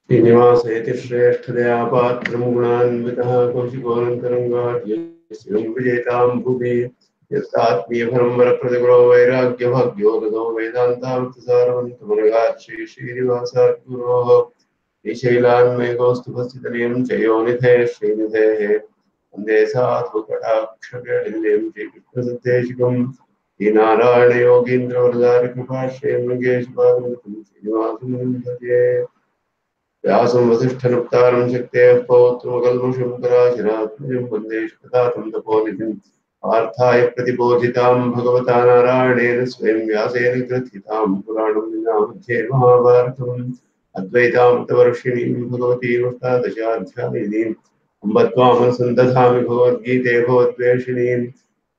श्रीनिवासेति श्रेष्ठदया पात्रं गुणान्वितः कौशिकोऽनन्तरङ्गाद्यं विजेतां भुवि यस्तात्मीयफलं वरप्रतिगुरो वैराग्यभाग्यो ददो वेदान्तामृतसारवन्तमुनिगात् श्रीनिवासात् गुरोः श्रीशैलान्मयगोस्तुभस्थितनियं च योनिधे श्रीनिधेः वन्दे साधुकटाक्षकेलिं श्रीकृष्णसन्देशिकं श्रीनारायणयोगीन्द्रवरदारिकृपाश्रयं श्रीनिवासं भजे व्यासं वसिष्ठनप्तारं शक्तेः पौत्रमकल्मषं पराशरात्मजं वन्दे शततातं तपोनिधिं पार्थाय प्रतिबोधितां भगवता नारायणेन स्वयं व्यासेन ग्रथितां पुराणं विनामध्ये महाभारतम् अद्वैतामृतवर्षिणीं भगवतीं अष्टादशाध्यायिनीम् अम्ब त्वामनुसन्दधामि भगवद्गीते भवद्वेषिणीं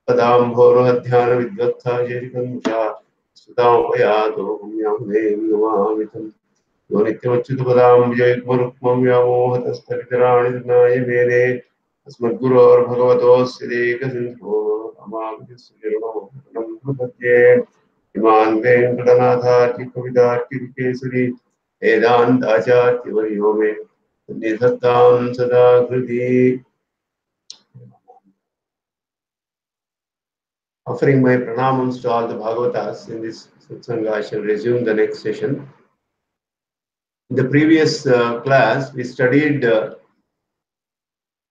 तदाम्भोरुहध्यानविद्वत्सा शेषिकञ्चा सुतामुपयातो पुण्याहुनें नमामि तम् यो नित्यमच्युतपदाम्बुजयुग्मरुक्मं व्यामोहतस्तवितराणि तृणाय मेने अस्मद्गुरोर्भगवतोऽस्य देकसिन्धोः रामानुजस्य प्रपद्ये इमान् वेङ्कटनाथार्य कवितार्किकेसरी वेदान्ताचार्यवर्यो मे सन्निधत्तां सदा हृदि. Offering my pranamams to all the Bhagavatas in this satsanga, I shall resume the next session. In the previous class, we studied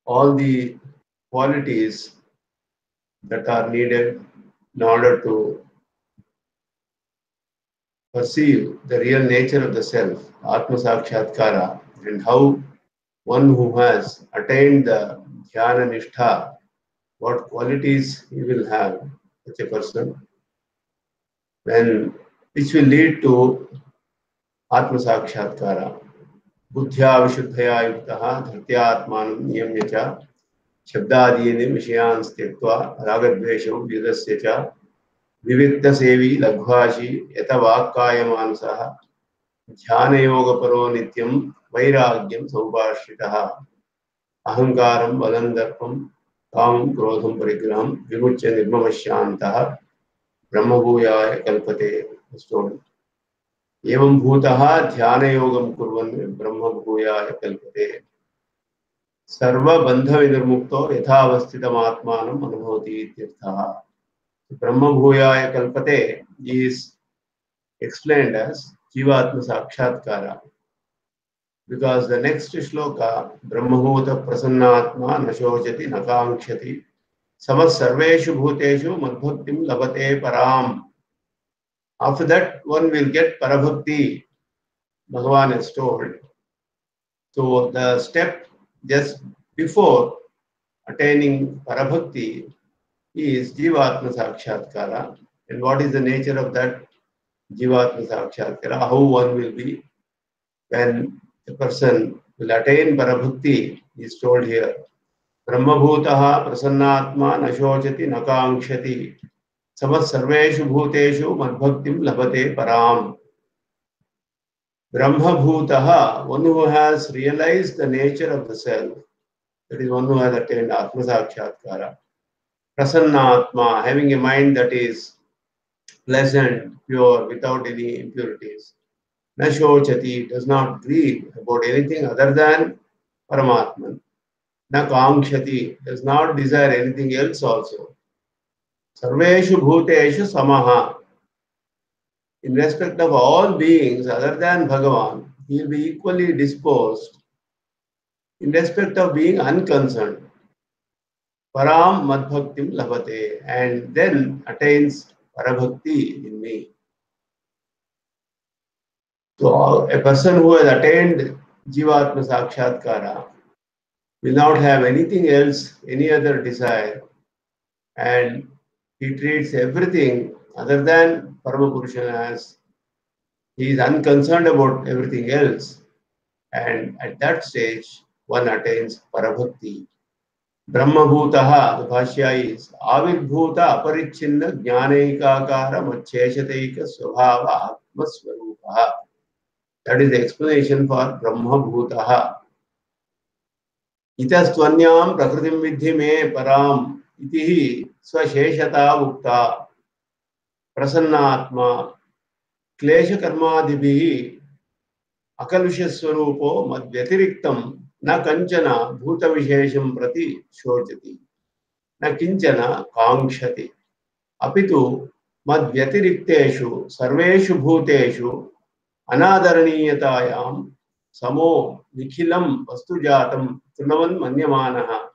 all the qualities that are needed in order to perceive the real nature of the self, Atma Sakshatkara, and how one who has attained the Dhyana Nishtha, what qualities he will have, such a person, which will lead to Atma Sakshatkara. बुद्ध्या विशुद्धया युक्तः धृत्यात्मानं नियम्य च शब्दादीनि विषयान् त्यक्त्वा रागद्वेषौ व्युदस्य च विविक्तसेवी लघ्वाशी यत वाक्कायमानसः ध्यानयोगपरो नित्यं वैराग्यं समुपाश्रितः अहंकारं बलं दर्पं कामं क्रोधं परिग्रहं विमुच्य निर्ममशान्तः ब्रह्मभूयाय कल्पते. एवं भूतः ध्यानयोगं कुर्वन् ब्रह्मभूयाय कल्पते. सर्वबन्धविनिर्मुक्तो यथावस्थितमात्मानम् अनुभवति इत्यर्थः. ब्रह्मभूयाय कल्पते is explained as Jivatma Sakshatkara, because the next shloka, Brahmabhuta Prasannatma Nashojati Nakangshati Samas Sarveshu Bhuteshu Madbhaktim Labate Param. After that, one will get Parabhakti, Bhagavan has told. So the step just before attaining Parabhakti is Jivatma Sakshatkara. And what is the nature of that Jivatma Sakshatkara? How one will be when the person will attain Parabhakti is told here. Brahmabhutaha Prasannatma Nashojati Nakangshati Samas Sarveshu Bhuteshu Madbhaktim Labate Param. Brahmabhutaha, one who has realized the nature of the self, that is one who has attained Atma Sakshatkara. Prasannatma, having a mind that is pleasant, pure, without any impurities. Nashochati, does not grieve about anything other than Paramatman. Nakangshati, does not desire anything else also. Sarveshu Bhuteshu Samaha, in respect of all beings other than Bhagavan, he will be equally disposed in respect of being unconcerned. Param Madbhaktim Labhate, and then attains Parabhakti in me. So a person who has attained Jivatma Sakshatkara will not have anything else, any other desire, and he treats everything other than Paramapurusha as he is unconcerned about everything else, and at that stage one attains Parabhakti. Brahmabhutaha, the Bhashya is Avirbhuta Aparichinna Jnanaikakara Macheshataika Swabhava Atmaswarupaha. That is the explanation for Brahmabhutaha. Itastvanyam Prakritim Vidhi Me Param Itihi Swasheshata Ukta. Prasannatma Klesha Karmadibhi Akalushaswarupo Madhyatiriktam Na Kanchana Bhuta Vishesham Prati Shojati Na Kinchana Kangshati Apitu Madhyatirikteshu Sarveshu Bhuteshu Anadarniyatayam Samo Nikhilam Vastujatam Trinavan Manyamanaha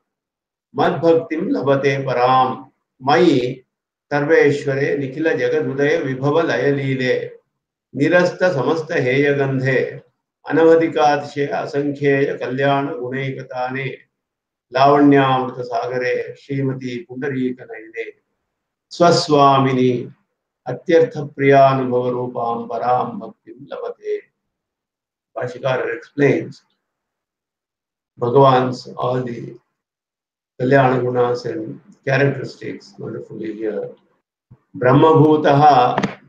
Madbhaktim Labate Param Mai Sarveshware Nikhila Jagadudaya Vibhava Layalile Nirasta Samasta Heya Gandhe Anavadikatishe Asankhyeya Kalyana Gunaikatane Lavanyamrita Sagare Srimati Pundarika Naide Swaswamini Atyartha Priyanubhavarupam Param Bhaktim Labate. Bhashyakara explains Bhagavan's all the Kalyana Gunas and characteristics wonderfully here. Brahmabhutaha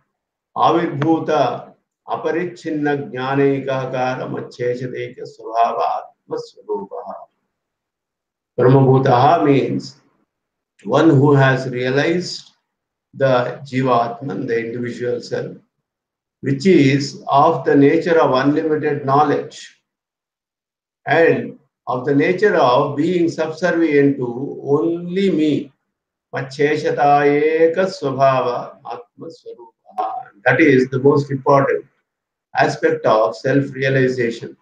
Avirbhuta Aparichinna Jnanaikakara Macheshadeka Svabha Atmaswarupaha. Brahmabhutaha means one who has realized the Jivatman, the individual self, which is of the nature of unlimited knowledge and of the nature of being subservient to only me. Macheshatayeka Swabhava Atma Swarupa. That is the most important aspect of self-realization.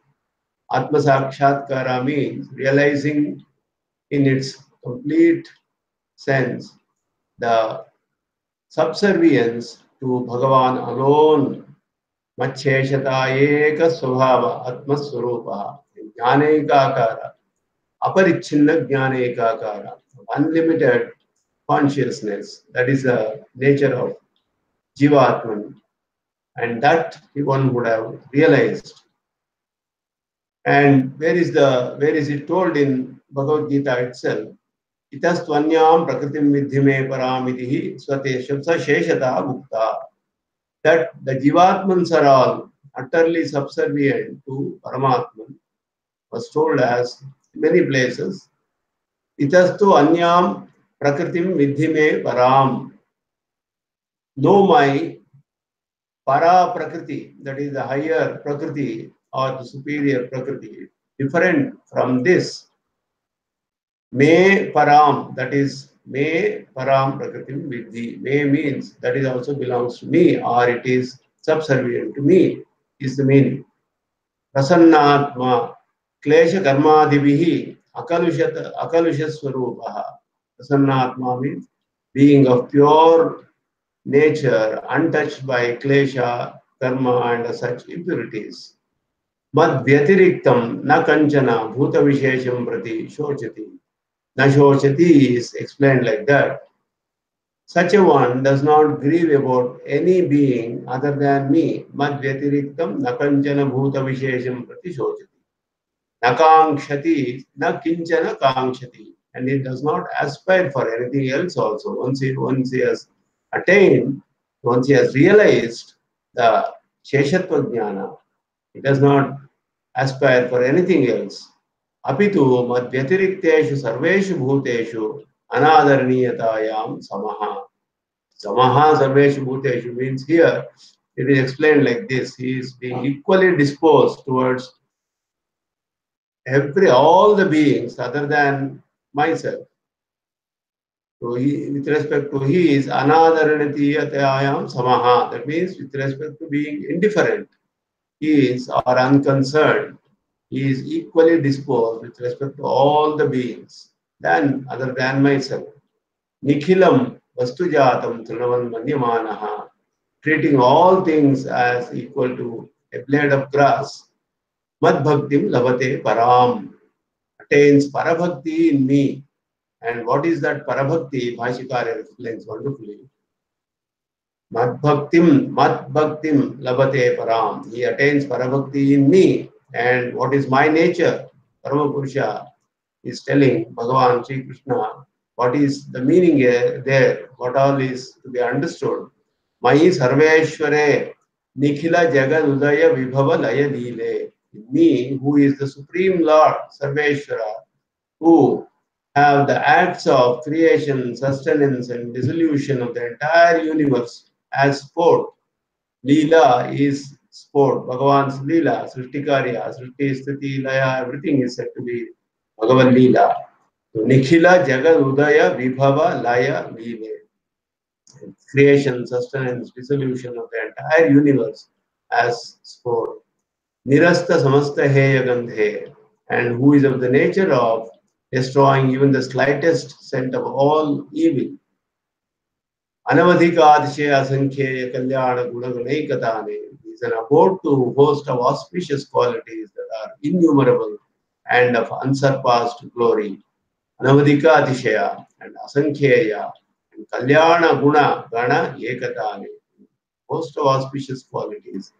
Atma Sakshatkara means realizing in its complete sense the subservience to Bhagavan alone. Macheshatayeka Swabhava Atma Swarupa. Jnanaikakara. Aparichinna Jnanaikakara. Unlimited consciousness. That is the nature of Jivatman. And that one would have realized. And where is it told in Bhagavad Gita itself? Itastvanyam prakritim vidhime paramitihi swatesham sheshata mukta. That the Jivatmans are all utterly subservient to Paramatman was told as many places. Itastu anyam prakritim vidhime param. Know my para prakriti, that is the higher prakriti or the superior prakriti, different from this. Me param, that is me param prakritim vidhi. Me means that is also belongs to me or it is subservient to me, is the meaning. Prasannatma klesha karmadibhihi akalusha swarupaha. Prasannatma means being of pure nature, untouched by klesha, karma and such impurities. Mad vyatiriktam na kanchana bhuta vishesham prati shochati. Na shochati is explained like that. Such a one does not grieve about any being other than me. Mad vyatiriktam na kanchana bhuta vishesham prati shochati. Na kankshati, na kinchana kankshati. And it does not aspire for anything else also. Once he has attained, once he has realized the Sheshatva Jnana, he does not aspire for anything else. Apitu madhyatirikteshu sarveshu bhuteshu anadarniyatayam samaha. Samaha sarveshu bhuteshu means here it is explained like this. He is being equally disposed towards all the beings other than myself. So with respect to he is anadarniyatayam samaha. That means with respect to being indifferent, he is or unconcerned. He is equally disposed with respect to all the beings other than myself. Nikhilam vastujatam trinavan manyamanaha. Treating all things as equal to a blade of grass. Madbhaktim labate param. Attains parabhakti in me. And what is that parabhakti? Bhashyakara explains wonderfully. Madbhaktim labate param. He attains parabhakti in me. And what is my nature? Paramapurusha is telling Bhagavan Sri Krishna what is the meaning there, what all is to be understood. Mai Sarveshware Nikhila Jagad Udaya Vibhava Laya Leele. Me, who is the Supreme Lord, Sarveshwara, who have the acts of creation, sustenance, and dissolution of the entire universe as sport. Leela is sport. Bhagavan's Leela, Srishtikarya, Srishti, Sthiti, Laya, everything is said to be Bhagavan Leela. So, Nikhila, Jagad, Udaya, Vibhava, Laya, Leela. Creation, sustenance, dissolution of the entire universe as sport. Nirasta Samasta Heya Gandhe, and who is of the nature of destroying even the slightest scent of all evil. Anavadhika Asankheya Kalyana Gunaganekatane is an abode to host of auspicious qualities that are innumerable and of unsurpassed glory. Anavadhika Atishaya and Asankheya and Kalyana Guna Gana Ekatane, host of auspicious qualities.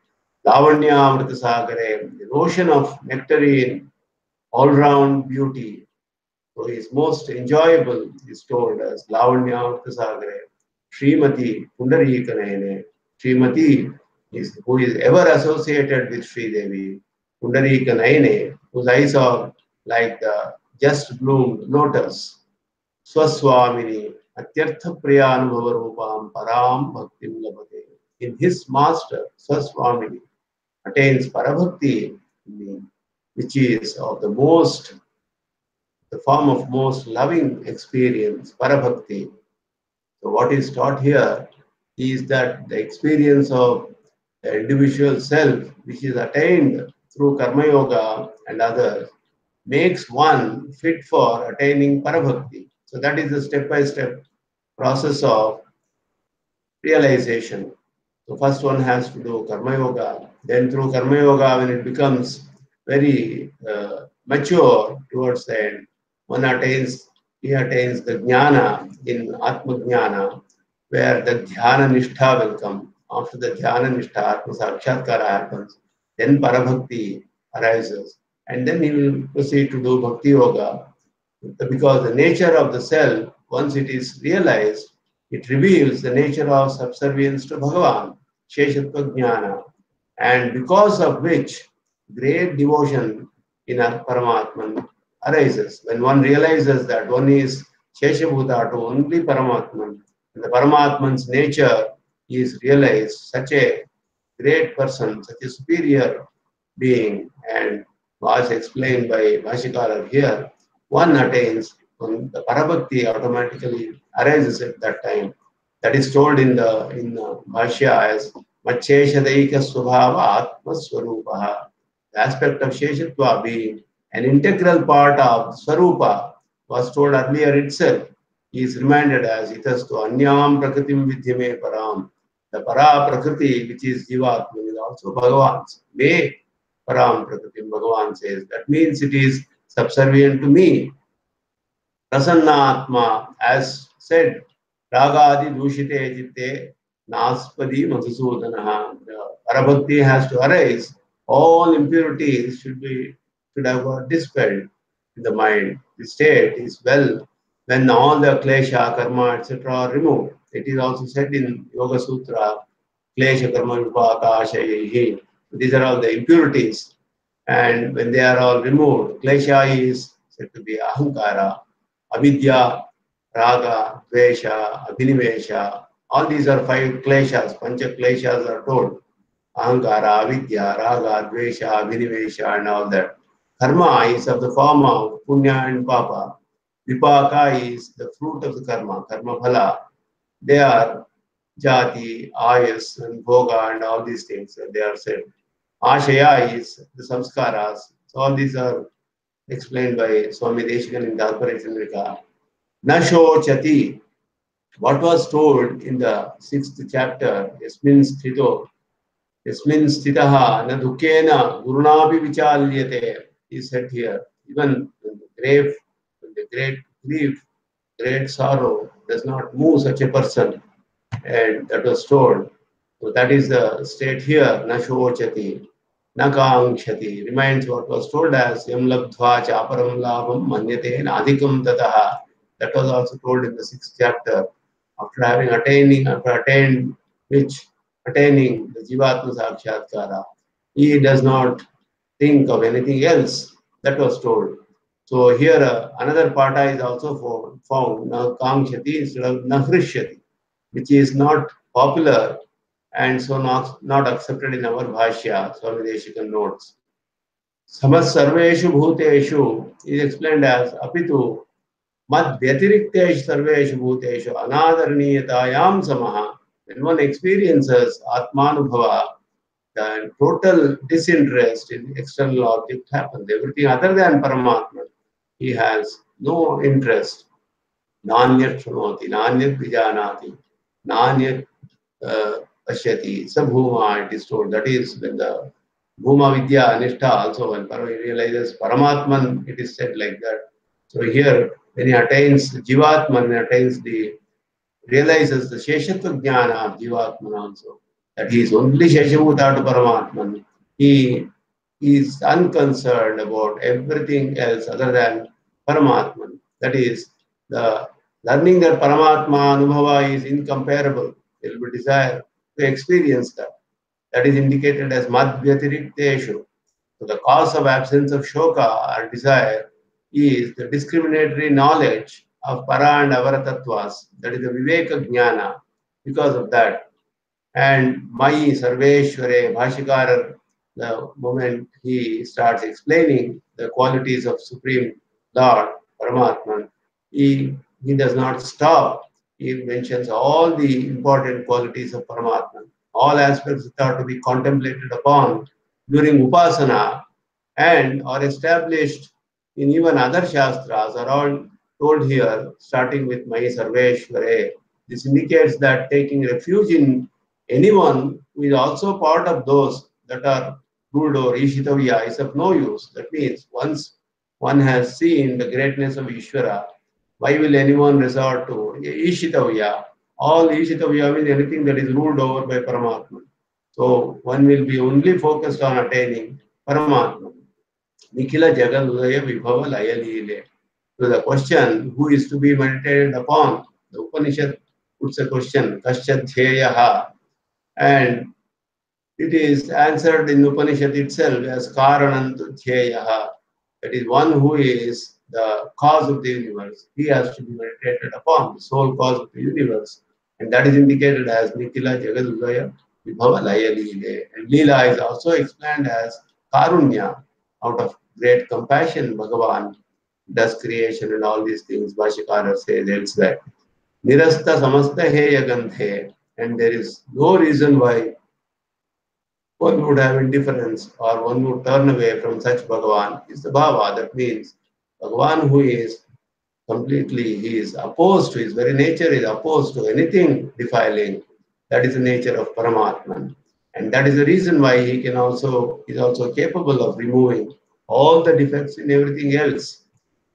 Lavanya Amritasagare, the ocean of nectarine, all-round beauty. So his most enjoyable is told as Lavanya Amritasagare. Srimati Pundarika Srimati is who is ever associated with Sri Devi. Pundarika Naine, whose eyes are like the just bloomed lotus. Swaswamini, Atyartha Priyanubhavarupam Param Bhaktim Labhate. In his master, Swaswamini attains Parabhakti, which is of the form of most loving experience, Parabhakti. So what is taught here is that the experience of the individual self, which is attained through Karma Yoga and others, makes one fit for attaining Parabhakti. So that is the step-by-step process of realization. So first one has to do Karma Yoga. Then through Karma Yoga, when it becomes very mature towards the end, he attains the Jnana in Atma Jnana, where the Dhyana Nishtha will come. After the Dhyana Nishtha, Atma Sakshatkara happens, then Parabhakti arises. And then he will proceed to do Bhakti Yoga. Because the nature of the self, once it is realized, it reveals the nature of subservience to Bhagavan, Sheshatva Jnana, and because of which great devotion in our Paramatman arises. When one realizes that one is Sheshabhuta to only Paramatman, and the Paramatman's nature is realized, such a great person, such a superior being, and was explained by Bhashyakara here, one attains, the Parabhakti automatically arises at that time. That is told in Bhashya as Macheshadaika Swabhava Atma Swarupaha. The aspect of Sheshatva being an integral part of Swarupa was told earlier itself. He is reminded as Itastu Anyam Prakritim Vidyame Param. The Para Prakriti, which is Jivatma, is also Bhagavan's. Me Param Prakritim, Bhagavan says. That means it is subservient to me. Prasanna as said, Ragadi Dushite Jitte Naspadi Madhusudanaha. Parabhakti has to arise. All impurities should have got dispelled in the mind. The state is well when all the klesha, karma, etc. are removed. It is also said in Yoga Sutra, klesha, karma, vipaka, ashayehi. These are all the impurities. And when they are all removed, klesha is said to be ahankara, avidya, raga, dvesha, abhinivesha. All these are five kleshas. Pancha kleshas are told. Ahankara, avidya, raga, dvesha, abhinivesha, and all that. Karma is of the form of punya and papa. Vipaka is the fruit of the karma, karma phala. They are jati, ayas, and bhoga, and all these things. They are said. Ashaya is the samskaras. So all these are explained by Swami Deshikan in Dharparachandrika. Nashochati, what was told in the 6th chapter, Yasmin Sthitaha, na dukkena gurunapi vichalyate, is said here. Even when the great grief, great sorrow does not move such a person, and that was told. So that is the state here, Nashochati. Nakangshati reminds what was told as Yam Labdhva Chaparam Labham Manyate Nadhikam Tataha. That was also told in the 6th chapter. After attaining the Jivatma Sakshatkara, he does not think of anything else. That was told. So here another pata is also found, Nakangshati instead of Nahrishyati, which is not popular and so not accepted in our Bhashya, Swami Deshika notes. Samas sarveshu bhuteshu is explained as apitu mad vyatirikteshu sarveshu bhuteshu anadarniyatayam samaha. When one experiences Atmanubhava, the total disinterest in external object happens. Everything other than Paramatma, he has no interest. Nanyat shunoti, nanyat vijanati, nanyat pashyati, sabhuma, it is told. That is when the Bhuma Vidya Anishtha also, when he realizes Paramatman, it is said like that. So here, when he attains Jivatman, he attains realizes the Sheshatva Jnana of Jivatman also, that he is only Sheshabhuta to Paramatman. He is unconcerned about everything else other than Paramatman. That is, the learning that Paramatma Anubhava is incomparable. There will be desire to experience that. That is indicated as Madhyatirikteshu. So the cause of absence of shoka or desire is the discriminatory knowledge of para and avara tattvas. That is the viveka jnana. Because of that, and Mai Sarveshware Bhashikara, the moment he starts explaining the qualities of Supreme Lord, Paramatman, he does not stop. He mentions all the important qualities of Paramatman, all aspects that are to be contemplated upon during Upasana and are established in even other Shastras are all told here, starting with Mai Sarveshware. This indicates that taking refuge in anyone who is also part of those that are ruled or Ishitavya is of no use. That means once one has seen the greatness of Ishvara, why will anyone resort to Ishitavya? All Ishitavya means anything that is ruled over by Paramatma. So one will be only focused on attaining Paramatma. Nikhila Jagadudaya Vibhava Layalile. So the question, who is to be meditated upon? The Upanishad puts a question, Kaschat Dhyeyaha, and it is answered in Upanishad itself as Karanantu Dhyeyaha. That is one who is the cause of the universe. He has to be meditated upon, the sole cause of the universe. And that is indicated as Nikhila Jagadudaya Vibhava Laya Leela. And Leela is also explained as Karunya, out of great compassion, Bhagavan does creation and all these things. Bhashikara says elsewhere. Nirasta samasta heya ganthe. And there is no reason why one would have indifference or one would turn away from such Bhagavan is the Bhava. That means Bhagavan who is completely, he is opposed to, his very nature is opposed to anything defiling. That is the nature of Paramatman. And that is the reason why he can also, is also capable of removing all the defects in everything else.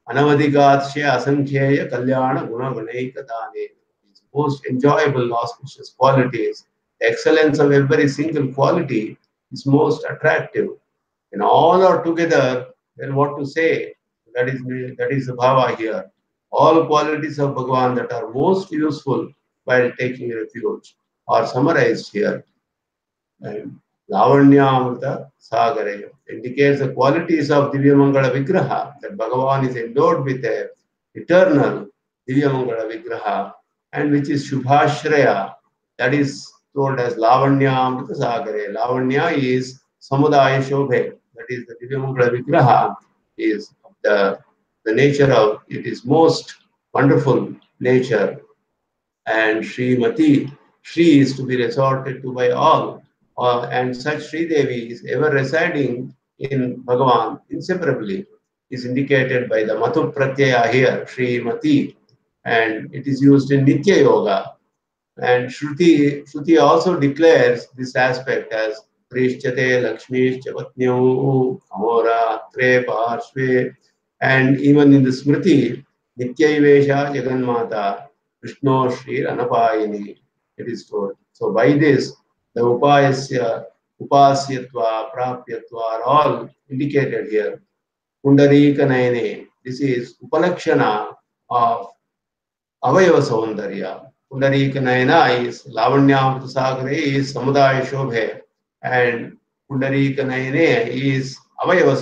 Anavadikatsya asankhyeya kalyana guna gunaikatane. His most enjoyable, auspicious qualities, the excellence of every single quality is most attractive. And all are together, then what to say? That is the bhava here. All qualities of Bhagavan that are most useful while taking refuge are summarized here. And Lavanyamrita Sagaraya indicates the qualities of Divya Mangala Vigraha, that Bhagavan is endowed with a eternal Divya Mangala Vigraha, and which is Shubhashraya, that is told as Lavanyamrita Sagaraya. Lavanya is Samudaya Shobhe, that is the Divya Mangala Vigraha, is the nature of, it is most wonderful nature, and Srimati, Shri is to be resorted to by all. And such Sri Devi is ever residing in Bhagavan inseparably, is indicated by the Matu Pratyaya here, Srimati, and it is used in Nitya Yoga. And Shruti also declares this aspect as Prishchate Lakshmi Chavatnyu Amora Tre Parshve, and even in the Smriti, Nityaivesha Jaganmata Vishnu Shri Anapayini, it is told. So by this, the Upasyatva, Prapyatva are all indicated here. Pundarika Nayane, this is Upalakshana of Avayava Saundarya. Pundarika Nayana is Lavanyamrita Sagare is Samudaya Shobhe, and Pundarika Nayane is Avayava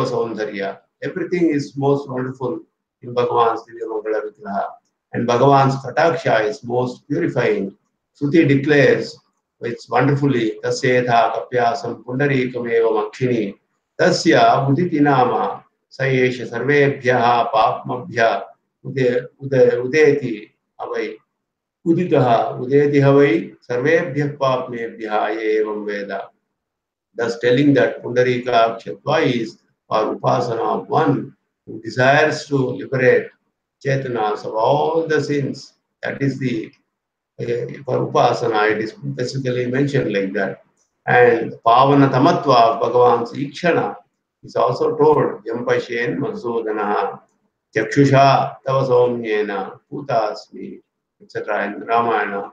Saundarya. Everything is most wonderful in Bhagavan's Divya Mangala Vigraha. And Bhagavan's Kataksha is most purifying. Shruti declares it's wonderfully tasyetha kapyasam pundarikam evam akshini tasya uditi nama sayesha sarvebhyaha papmabhya udeti avai uditaha udeti havai sarvebhyah papmebhya evam veda. Thus telling that Pundarika Kshatva is or Upasana of one who desires to liberate Chetanas of all the sins. That is the for Upasana, it is specifically mentioned like that. And Pavana Tamatva of Bhagavan's Ikshana is also told Yampashen Masudana Chakshusha Tava Somyena Putasmi, etc. in Ramayana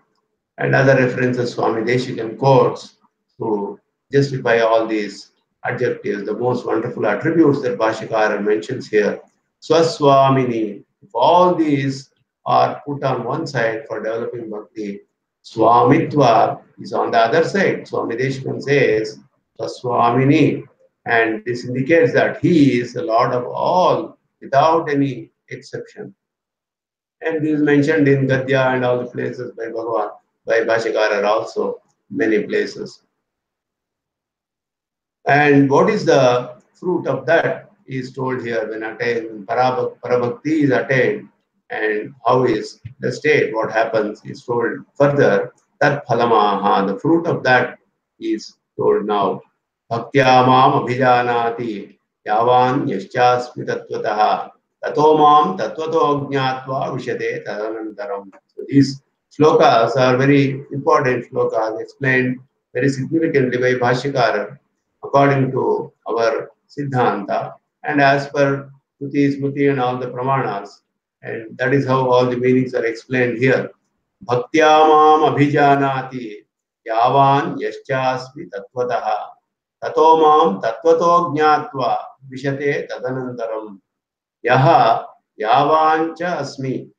and other references Swami Deshikan quotes to justify all these adjectives, the most wonderful attributes that Bhashyakara mentions here. Swaswamini, if all these are put on one side for developing bhakti, Swamitva is on the other side. Swami Deshikan says Swaswamini, and this indicates that he is the Lord of all without any exception. And this is mentioned in Gadya and all the places by Bhagavan, by Bhashyakara also, many places. And what is the fruit of that is told here when attained, Parabhakti is attained, and how is the state, what happens is told further. Tat phalamaha, the fruit of that is told now. Bhaktya mam abhijanati yavan yaschasmi tattvataha tato mam tattvato jnatva vishate tadanantaram. So these shlokas are very important shlokas explained very significantly by Bhashyakara according to our Siddhanta and as per Shruti, Smriti and all the Pramanas. And that is how all the meanings are explained here. Bhaktyamam abhijanati yavan yaschasmi tattvataha tato mam tattvato jnatva vishate tadanantaram yaha yavancha asmi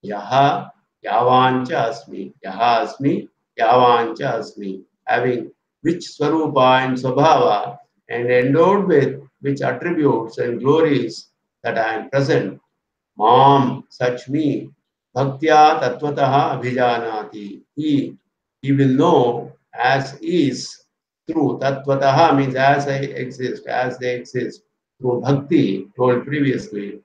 yaha yavancha asmi yaha asmi yavancha asmi, having which swarupa and swabhava and endowed with which attributes and glories that I am present. Mam, such me, bhaktya tattvataha abhijanati. He will know as is through tattvataha means as I exist, as they exist through bhakti told previously.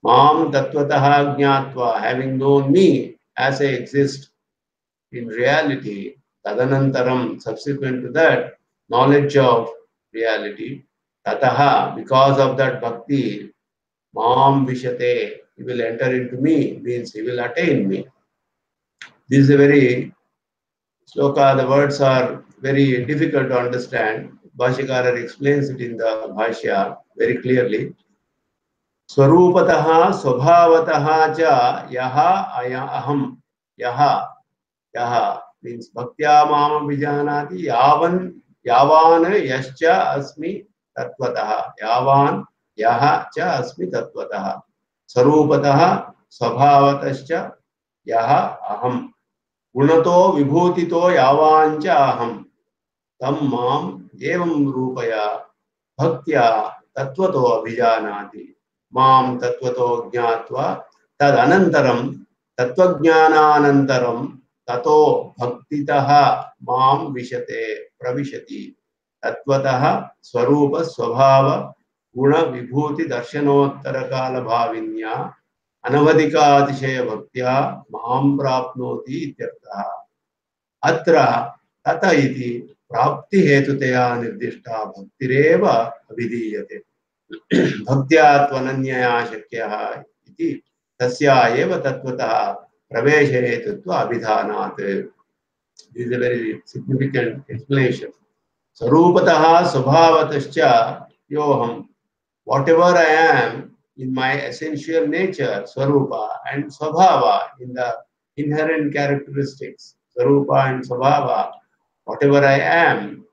Mam tattvataha jnatva, having known me as I exist in reality, tadanantaram, subsequent to that, knowledge of reality, tataha, because of that bhakti, mam vishate, he will enter into me, means he will attain me. This is a very sloka, the words are very difficult to understand. Bhashyakara explains it in the Bhashya very clearly. Swarupataha, Swabhavataha cha, yaha, aham, yaha, yaha means bhaktya mama vijanati yavan yascha asmi tattvataha yavan yaha cha asmi tattvataha sarupataha swabhavatascha yaha aham gunato vibhutito yavancha aham tam mam evam rupaya bhaktya tattvato abhijanati mam tattvato jnatva tad anantaram tatvajnananantaram tato bhaktitaha mam vishate pravishati tatvataha swarupa swabhava guna vibhuti darshanottara kala bhavinya anavadika atishaya bhaktya mam prapnoti ityartha atra tata iti prapti hetutaya nirdishta bhaktireva abhidiyate bhaktya tvananyaya shakyah iti tasya eva tattvataha pravesha hetutva abhidhanat. This is a very significant explanation. Sarupataha swabhavatascha yoham. Whatever I am in my essential nature, swarupa, and swabhava in the inherent characteristics, swarupa and swabhava, whatever I am,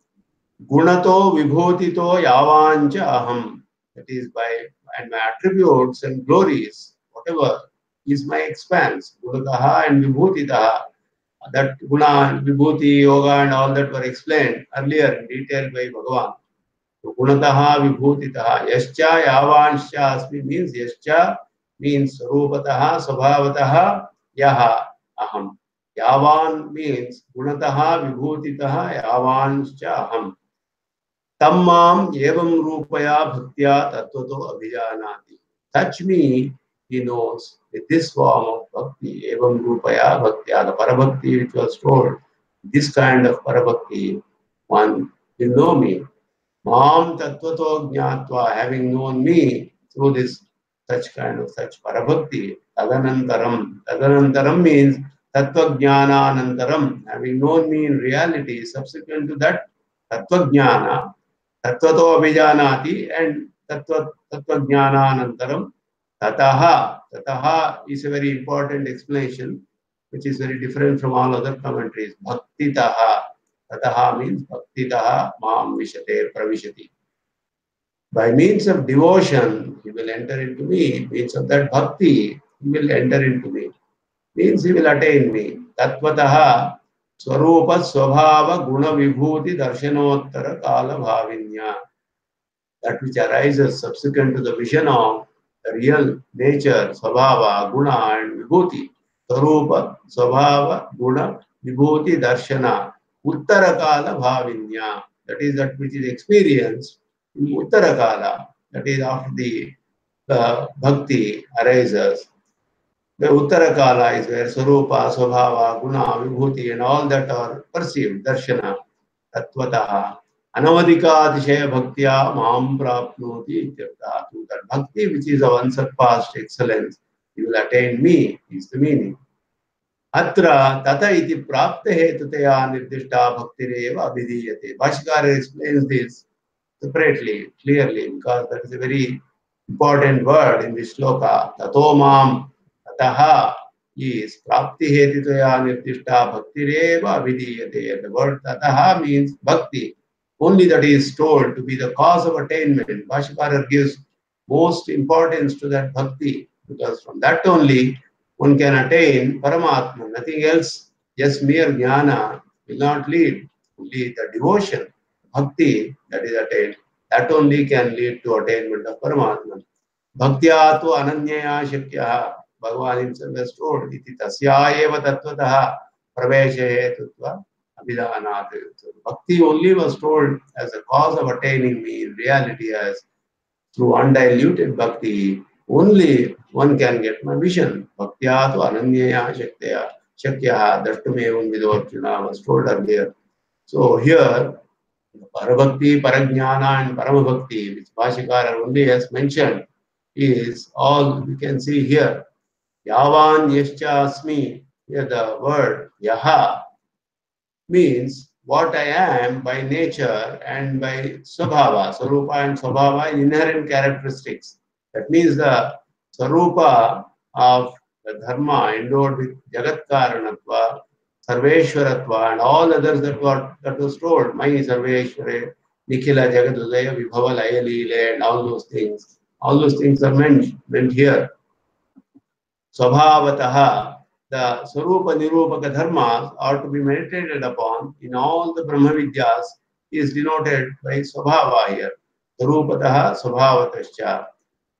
gunato vibhutito yavancha aham, that is by and my attributes and glories, whatever is my expanse, gunataha and vibhutitaha, that guna, vibhuti, yoga and all that were explained earlier in detail by Bhagavan. So gunataha vibhutitaha, yascha yavanscha asmi means yascha means rupataha, swabhavataha, yaha aham. Yavan means gunataha vibhutitaha yavanscha aham. Tammam evam rupaya bhaktya tattvato abhijanati. Touch me, he knows, with this form of bhakti, evam rupaya bhaktya, the parabhakti which was told, this kind of parabhakti, one will know me. Mam tattvato jnatva, having known me through this such parabhakti, tadanantaram means tattva jnananantaram, having known me in reality, subsequent to that tattva jnana, tattvato abhijanati, and tattva jnananantaram, tataha is a very important explanation, which is very different from all other commentaries. Bhaktitaha, tataha means bhaktitaha mam vishate pravishati. By means of devotion, he will enter into me. Means of that bhakti, he will enter into me. Means he will attain me. Tatvataha swarupa swabhava guna vibhuti darshanottara kala bhavinya. That which arises subsequent to the vision of the real nature, swabhava, guna and vibhuti. Swarupa, swabhava, guna, vibhuti, darshana. Uttara kala bhavinya. That is that which is experienced in Uttara kala. That is after the bhakti arises. The Uttara kala is where Swarupa, Swabhava, Guna, Vibhuti and all that are perceived, Darshana, Tattvataha. Anavadika bhaktya mam prapnoti ityartha. To that bhakti which is of unsurpassed excellence, you will attain me, is the meaning. Atra tata iti prapta hetutaya nirdishta bhaktireva abhidiyate. Bhashyakara explains this separately, clearly, because that is a very important word in this sloka. Tato mam tataha is prapti hetutaya nirdishta bhaktireva abhidiyate. The word tataha means bhakti. Only that is told to be the cause of attainment. Bhashyakara gives most importance to that bhakti, because from that only one can attain Paramatma. Nothing else, just mere jnana will not lead. Only the devotion, bhakti that is attained, that only can lead to attainment of Paramatma. Bhaktya tu ananyaya shakya. Bhagavan himself has told, iti tasya eva tattvataha pravesha hetutva abhidanat. So bhakti only was told as a cause of attaining me. In reality, as through undiluted bhakti, only one can get my vision. Bhaktya tu ananyaya shakya drashtumevam vido Arjuna was told earlier. So here, Parabhakti, Parajnana and Paramabhakti, which Bhashyakara only has mentioned, is all we can see here. Yavan yascha asmi, here the word yaha means what I am by nature and by Swabhava. Swarupa and Swabhava is inherent characteristics. That means the Swarupa of the Dharma endowed with Jagat Karanatva, Sarveshwaratva and all others that was told. My Sarveshware, Nikhila Jagadudaya, Vibhava Layalile and all those things. All those things are meant here. Swabhavataha, the Swarupa Nirupaka dharmas are to be meditated upon in all the Brahma Vidyas is denoted by Swabhava here. Swarupataha Swabhavatascha.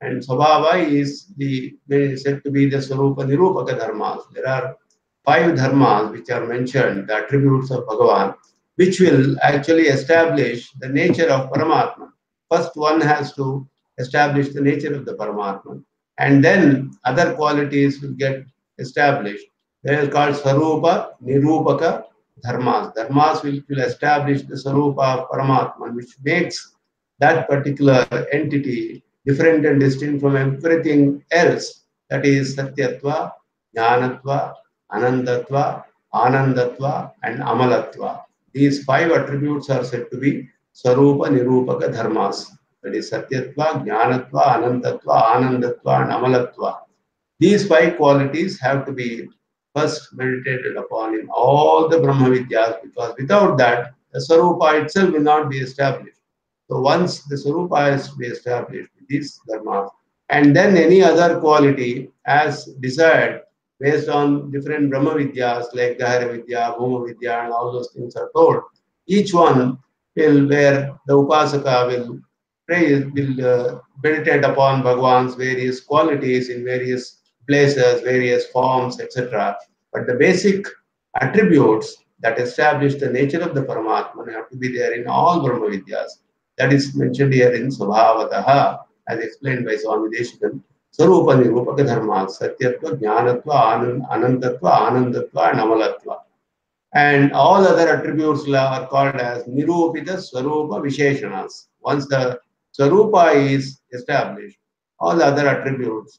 And Swabhava is said to be the Swarupa Nirupaka dharmas. There are 5 dharmas which are mentioned, the attributes of Bhagavan, which will actually establish the nature of Paramatma. First one has to establish the nature of the Paramatma, and then other qualities will get established. They are called Swarupa Nirupaka Dharmas. Dharmas will establish the Swarupa of Paramatma, which makes that particular entity different and distinct from everything else. That is Satyatva, Jnanatva, Anandatva, Anandatva, and Amalatva. These 5 attributes are said to be Swarupa Nirupaka Dharmas. That is Satyatva, Jnanatva, Anantatva, Anandatva, and Amalatva. These 5 qualities have to be first meditated upon in all the Brahma Vidyas, because without that, the Swarupa itself will not be established. So once the Swarupa has to be established, these dharmas, and then any other quality as desired based on different Brahma Vidyas like Dahara Vidya, Bhuma Vidya, and all those things are told. Each one will, where the Upasaka will meditate upon Bhagavan's various qualities in various places, various forms, etc. But the basic attributes that establish the nature of the Paramatman have to be there in all Brahma Vidyas. That is mentioned here in Svabhavataha, as explained by Swami Deshikan. Sarupa Nirupaka Dharma, Satyatva, Jnanatva, Anantatva, Anandatva, and Amalatva. And all other attributes are called as Nirupita Swarupa Visheshanas. Once the Swarupa is established, all other attributes,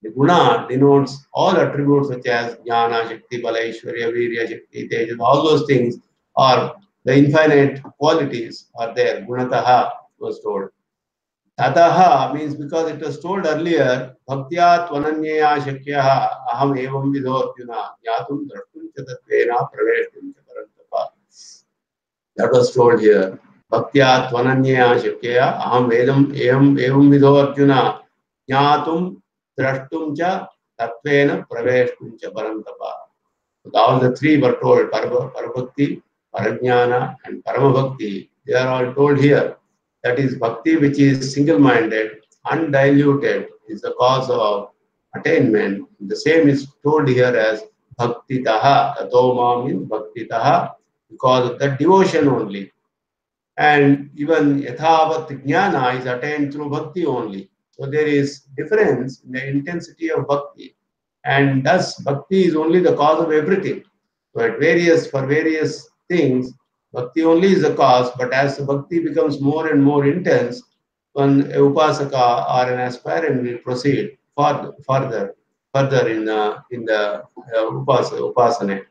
the guna denotes all attributes such as jnana, shakti, bala, aishwarya, virya, shakti, tejas, all those things are the infinite qualities are there. Gunataha was told. Tataha means because it was told earlier, bhaktya tvananyaya shakyaha aham evam vidho arjuna jnatum drashtum cha tatvena praveshtum cha parantapa. That was told here. Bhaktya tvananyaya shakyaya aham evam vidho arjuna jnatum drashtum cha tatvena praveshtum cha parantapa. All the three were told, Parabhakti, Parajnana and Paramabhakti. They are all told here. That is bhakti which is single-minded, undiluted, is the cause of attainment. The same is told here as bhaktitaha. Tatoma means bhaktitaha because of the devotion only. And even yathavat jnana is attained through bhakti only. So there is difference in the intensity of bhakti. And thus bhakti is only the cause of everything. So for various things, bhakti only is the cause, but as the bhakti becomes more and more intense, when a upasaka or an aspirant will proceed further in the upasana.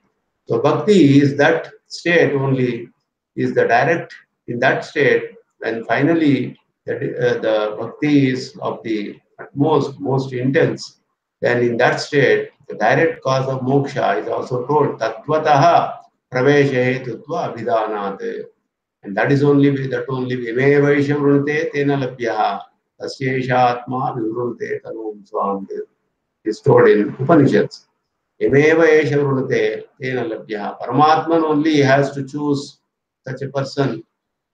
So bhakti is that state only, is the direct in that state when finally the bhakti is of the most intense. Then in that state, the direct cause of moksha is also told tattvataha pravesha hetutva abhidanat. And that is only vimeva isha vrunte tena labhyaha tasyesha atma vivrunte tanum swam is told in Upanishads. Vimeva isha vrunte tena labhyaha. Paramatman only has to choose such a person,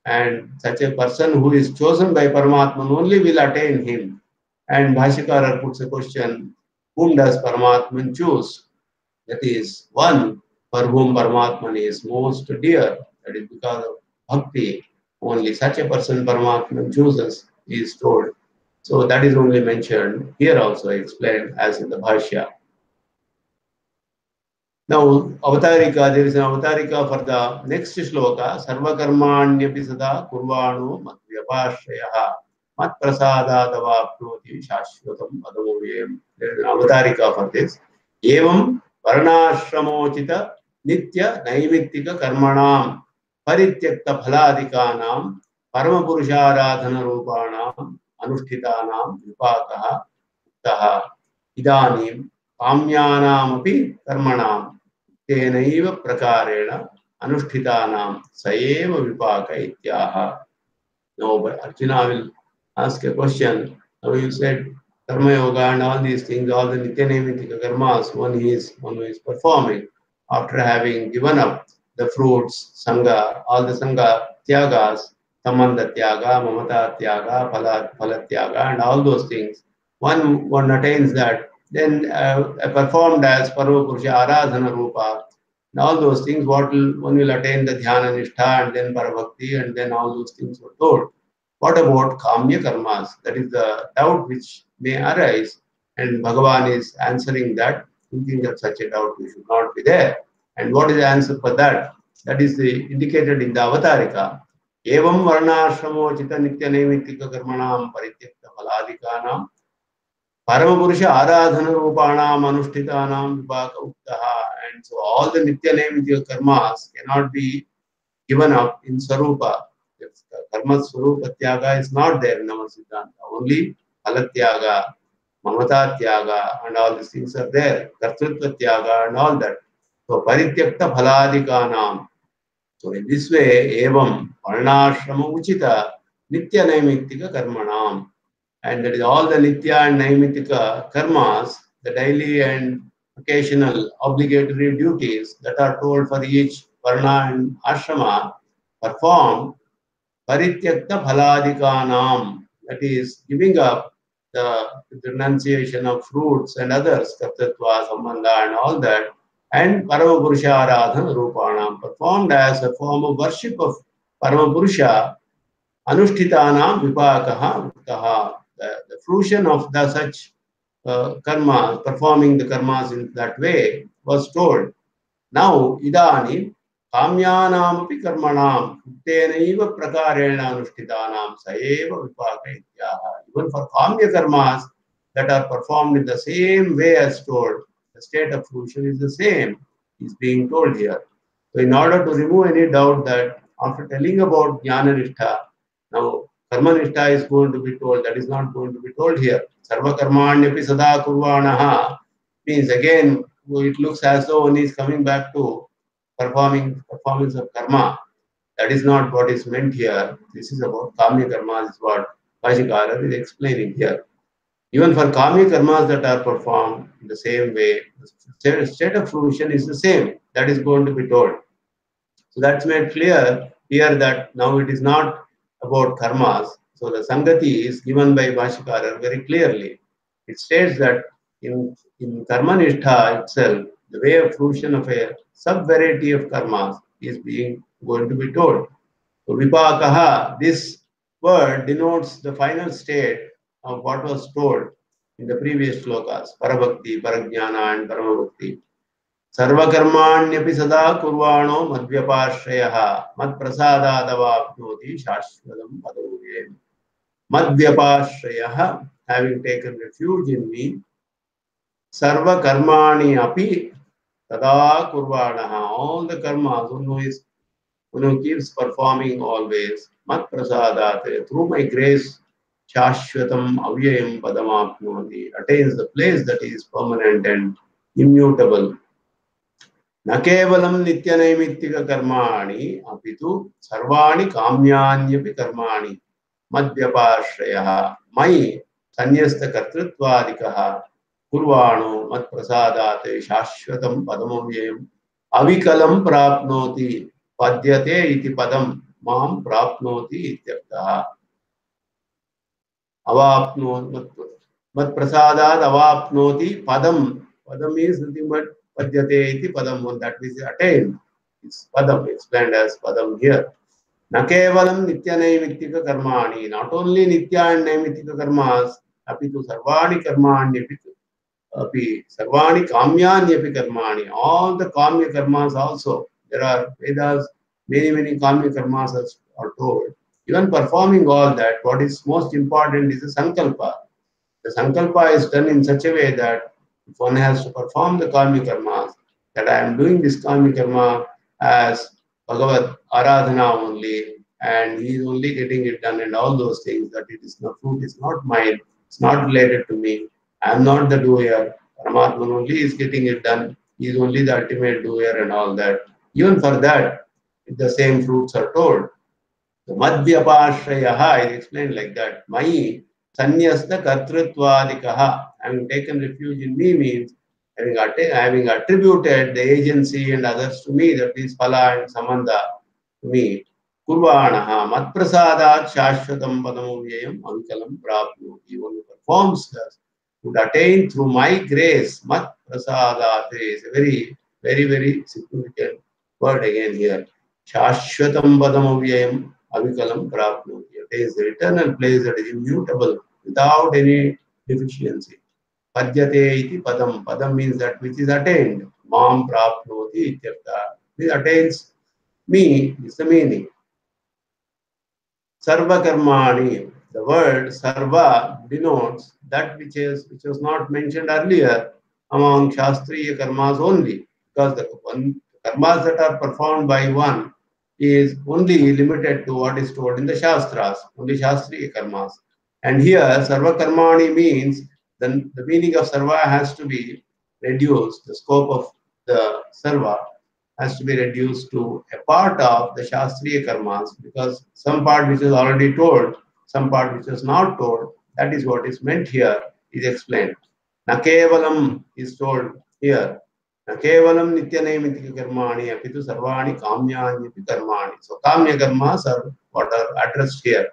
and such a person who is chosen by Paramatman only will attain him. And Bhashyakara puts a question, whom does Paramatman choose? That is one for whom Paramatman is most dear. That is because of bhakti. Only such a person Paramatman chooses, is told. So that is only mentioned here also explained as in the Bhashya. Now, Avatarika, there is an Avatarika for the next shloka. Sarva karmanyapi sada kurvano madhyapashrayaha mat prasada davapnoti shashvatam adamuvayam. There is an Avatarika for this. Evam varnashramochita nitya naimittika karmanam parityakta phaladhikanam paramapurusharadhana rupanam anushtitanam vipakaha uttaha idanim kamyanamapi karmanam tenaiva prakarena anushtitanam saeva vipaka ityaha. Now, but Arjuna will ask a question. Now you said karma yoga and all these things, all the nitya naimittika karmas, one who is performing after having given up the fruits, sangha, all the sangha tyagas, samandha tyaga, mamata tyaga, phala tyaga, and all those things. One attains that, then performed as Parvapurusha Aradhana Rupa, and all those things, one will attain the Dhyana Nishtha and then Parabhakti, and then all those things were told. What about Kamya Karmas? That is the doubt which may arise, and Bhagavan is answering that, thinking that such a doubt should not be there. And what is the answer for that? That is indicated in the Avatarika. Evam varnashramo chita nitya naimittika karmanam parityakta phaladhikanam Paramapurusha Aradhana Rupanam Anushtitanam Vipaka Uttaha. And so all the Nitya Naimitya karmas cannot be given up in Sarupa. Karma Sarupa Tyaga is not there in our Siddhanta. Only Phalatyaga, Mamata Tyaga, and all these things are there. Kartrutva Tyaga and all that. So Parityakta Phaladhikanam. So in this way, Evam Varnashrama Uchita Nitya Naimittika Karmanam. And that is all the Nitya and Naimittika karmas, the daily and occasional obligatory duties that are told for each Varna and Ashrama, performed Parityakta Phaladhikanam, that is giving up the renunciation of fruits and others, Kartatva, Sambandha and all that, and Paramapurusha Aradhana Rupanam, performed as a form of worship of Paramapurusha, Anushtitanam Vipakaha Uttaha. The fruition of the such karmas, performing the karmas in that way, was told. Now, idani kamyanamapi karmanam tenaiva prakarena anushtitanam saeva vipaka ityaha. Even for kamya karmas that are performed in the same way as told, the state of fruition is the same, is being told here. So, in order to remove any doubt that after telling about jnana nishtha, now karma nishtha is going to be told, that is not going to be told here. Sarva karmanyapi sada kurvanaha means again it looks as though one is coming back to performance of karma. That is not what is meant here. This is about kamya karmas, is what Bhashya is explaining here. Even for kamya karmas that are performed in the same way, the state of fruition is the same. That is going to be told. So that's made clear here that now it is not about karmas. So the Sangati is given by Bhashya very clearly. It states that in karma nishtha itself, the way of fruition of a sub-variety of karmas is being going to be told. So vipakaha, this word denotes the final state of what was told in the previous shlokas, parabhakti, parajnana and paramabhakti. सर्वकर्माण्यपि सदा कुर्वाणो मद्व्यपाश्रयः मत्प्रसादादवाप्नोति शाश्वतं पदम्. Madvyapashrayah, having taken refuge in me, sarva karmani api tada kurvanaha, all the karmas, one who keeps performing always, mat prasadate, through my grace, shashvatam avyayam padamapnoti, attains the place that is permanent and immutable. न केवलं नित्यनैमित्तिक कर्माणि अपितु सर्वाणि काम्यान्यपि कर्माणि मद्व्यपाश्रयः मयि सन्न्यस्तकर्तृत्वादिकः कुर्वाणो मत्प्रसादात् शाश्वतं पदमव्ययम् अविकलं प्राप्नोति पद्यते इति पदं मां प्राप्नोति इत्यर्थः. अवाप्नो मत्प्रसादात् अवाप्नोति padam. Padam is nothing but padyate iti padam, one that is attained. It's padam, explained as padam here. Na kevalam nitya naimittika karmani, not only nitya and naimittika karmas, apitu sarvani karmani api sarvani kamyani api karmani, all the kamya karmas also. There are Vedas, many kamya karmas are told. Even performing all that, what is most important is the sankalpa. The sankalpa is done in such a way that if one has to perform the kamya karmas, that I am doing this kamya karma as Bhagavad Aradhana only, and he is only getting it done and all those things, that it is not fruit, is not mine, it's not related to me, I am not the doer, Paramatman only is getting it done, he is only the ultimate doer and all that. Even for that, the same fruits are told. So Madhyapashrayaha is explained like that. Mai Sanyasta Kartrutvadikaha, having taken refuge in me means having attributed the agency and others to me, that is Phala and Samanda to me. Kurvanaha Matprasadat Shashvatam Padamuvyayam Ankalam Prapnu. He who performs this would attain through my grace. Matprasadat is a very significant word again here. Shashvatam Padamuvyayam Avikalam Prapnu. It is the eternal place that is immutable without any deficiency. Padyate iti padam. Padam means that which is attained. Mam prapnoti ityartha. This attains me is the meaning. Sarva karmani. The word sarva denotes that which was not mentioned earlier among Shastriya karmas only. Because the karmas that are performed by one is only limited to what is told in the Shastras, only Shastriya karmas. And here, sarva karmani means the meaning of sarva has to be reduced, the scope of the sarva has to be reduced to a part of the Shastriya karmas, because some part which is already told, some part which is not told, that is what is meant here, is explained. Nakevalam is told here. Na kevalam nityanaimittika karmani apitu sarvani kamyanyapi karmani. So kamya karmas are what are addressed here.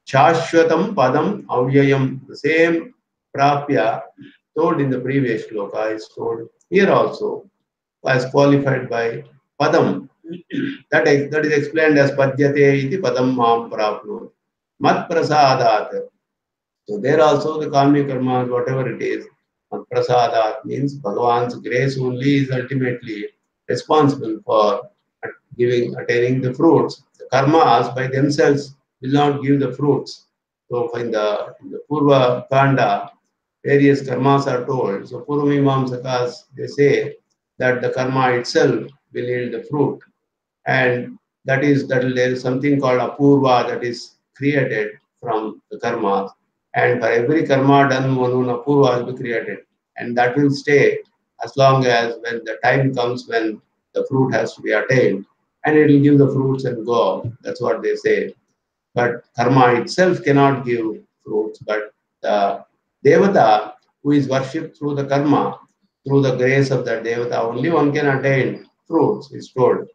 Shashvatam padam avyayam. The same prapya told in the previous shloka is told here also. as qualified by padam. That is explained as padyate iti padam mam prapnot. Mat prasadat. So there also the karmic karma, whatever it is, prasadat means Bhagavan's grace only is ultimately responsible for attaining the fruits. The karmas by themselves will not give the fruits. So in the Purva Kanda, various karmas are told. So Purvamimamsakas, they say that the karma itself will yield the fruit. And there is something called apurva that is created from the karmas, and for every karma done one apurva will be created, and that will stay as long as when the time comes when the fruit has to be attained, and it will give the fruits and go. That's what they say. But karma itself cannot give fruits, but the devata who is worshipped through the karma, through the grace of that devata, only one can attain fruits, is told.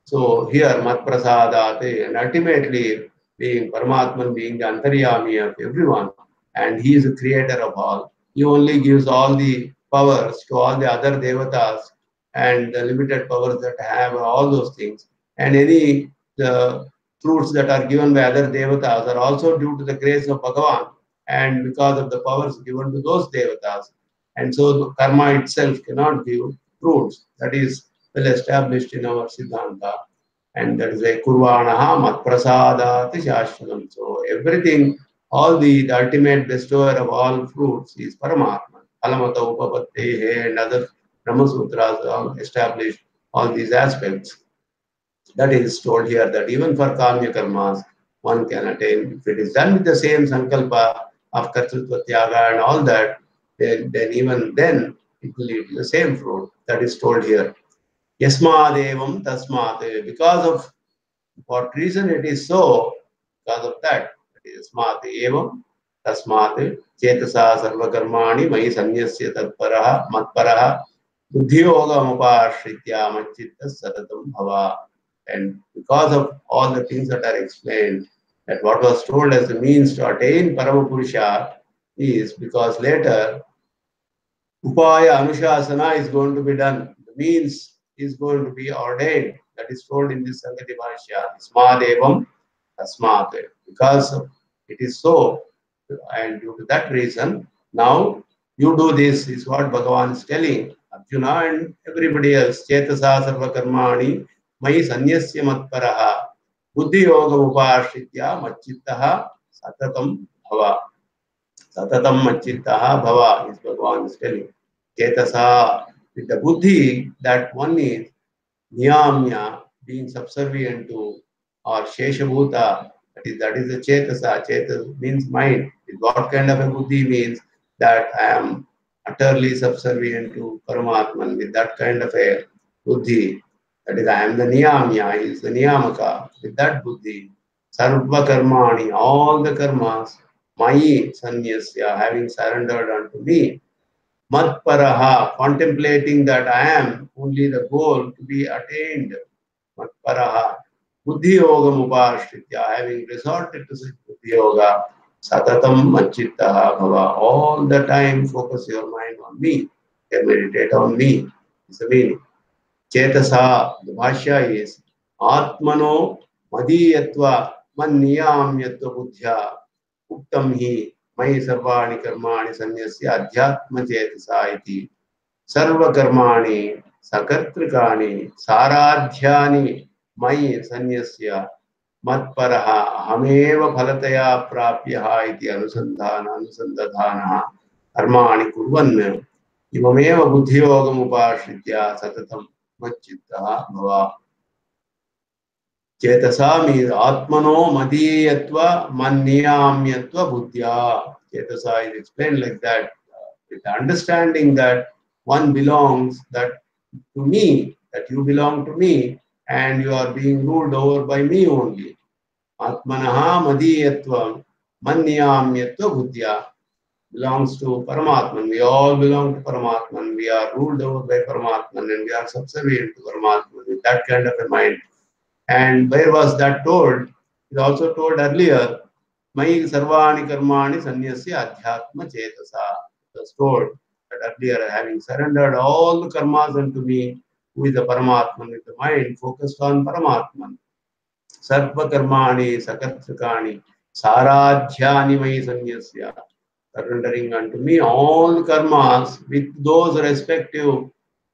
So here, Mat Prasadate, and ultimately being Paramatman, being the Antaryami of everyone, and he is the creator of all. He only gives all the powers to all the other devatas and the limited powers that have all those things. And any the fruits that are given by other devatas are also due to the grace of Bhagavan and because of the powers given to those devatas. And so the karma itself cannot give fruits. That is well established in our Siddhanta. And that is a Kurvanaha Mat Prasadati Shashvatam. So everything, the ultimate bestower of all fruits is Paramatma. Alamata Upapatte and other Brahma Sutras all establish all these aspects. That is told here that even for Kamya Karmas, one can attain. If it is done with the same Sankalpa of Kartrutva Tyaga and all that, then even then it will lead to the same fruit. That is told here. Yasmadevam tasmat. Because of what reason it is so, because of that, it is yasmat evam tasmat chetasa sarvakarmani mai sanyasya tatparaha matparaha buddhiyoga upashritya machitta satatam bhava. And because of all the things that are explained, that what was told as the means to attain Paramapurusha is because later Upaya Anushasana is going to be done. The means is going to be ordained. That is told in this Sangati Bhashya. Smadevam Tasmat. Because it is so, and due to that reason, now you do this, is what Bhagavan is telling Arjuna and everybody else. Chetasa sarva karmani mai sanyasya matparaha buddhi yoga upashritya machittaha satatam bhava. Satatam machittaha bhava is Bhagavan is telling. Chetasa, with the buddhi, that one is niyamya, being subservient to, or sheshabhuta, that is the chetasa. Chetas means mind. What kind of a buddhi means that I am utterly subservient to Paramatman with that kind of a buddhi. That is, I am the niyamya, he is the niyamaka. With that buddhi, sarva karmani, all the karmas, mayi sanyasya, having surrendered unto me, Matparaha, contemplating that I am only the goal to be attained. Matparaha, Buddhi Yoga Mupashritya, having resorted to such Buddhi Yoga, Satatam Machittaha Bhava, all the time focus your mind on me, meditate on me. Is the meaning. Chetasa, the Bhashya is Atmano Madhiyatva Manniyamyatva Buddhya Uktam hi Mai Sarvani Karmani Sanyasya Adhyatma Chetasa iti Sarva Karmani Sakartrikani Saradhyani Mai Sanyasya Matparaha Hameva Phalataya Prapyaha iti Anusandhana Karmani Kurvan Imameva Buddhiyogam Upashritya Satatam Machittaha Bhava. Chetasa means Atmano Madhiyatva Manniyamyatva Buddhya. Chetasa is explained like that, with the understanding that one belongs that to me, that you belong to me, and you are being ruled over by me only. Atmanaha Madhiyatva Manniyamyatva Buddhya belongs to Paramatman. We all belong to Paramatman. We are ruled over by Paramatman and we are subservient to Paramatman with that kind of a mind. And where was that told? It is also told earlier, Mai Sarvani Karmani Sanyasya Adhyatma Chetasa. It was told that earlier, having surrendered all the karmas unto me, who is the Paramatman, with the mind focused on Paramatman. Sarva karmani sakartrikani saradhyani mai sanyasya. Surrendering unto me all karmas with those respective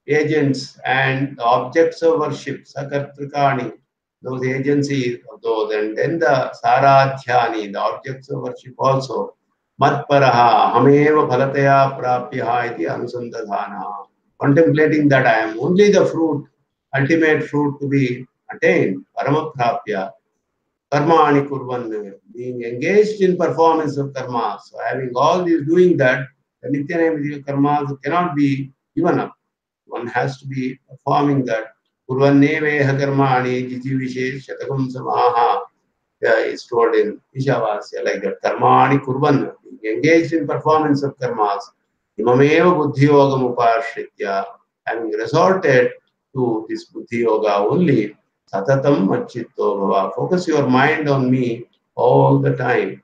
agents and objects of worship, sakartrikani, those agencies of those, and then the saradhyani, the objects of worship also. Matparaha, hameva phalataya prapyaha iti anusandadhana. Contemplating that I am only the fruit, ultimate fruit to be attained, paramaprapya. Karmani kurvan, being engaged in performance of karma. So having all these doing that, the nityanayamika karmas cannot be given up. One has to be performing that. Kurvanneveha karmani jijivishe shatakam samaha. Yeah, is told in Ishavasya like that. Karmani kurvan, being engaged in performance of karmas. Imameva buddhi yogam upashritya, having resorted to this buddhi yoga only. Satatam machitto bhava. Focus your mind on me all the time.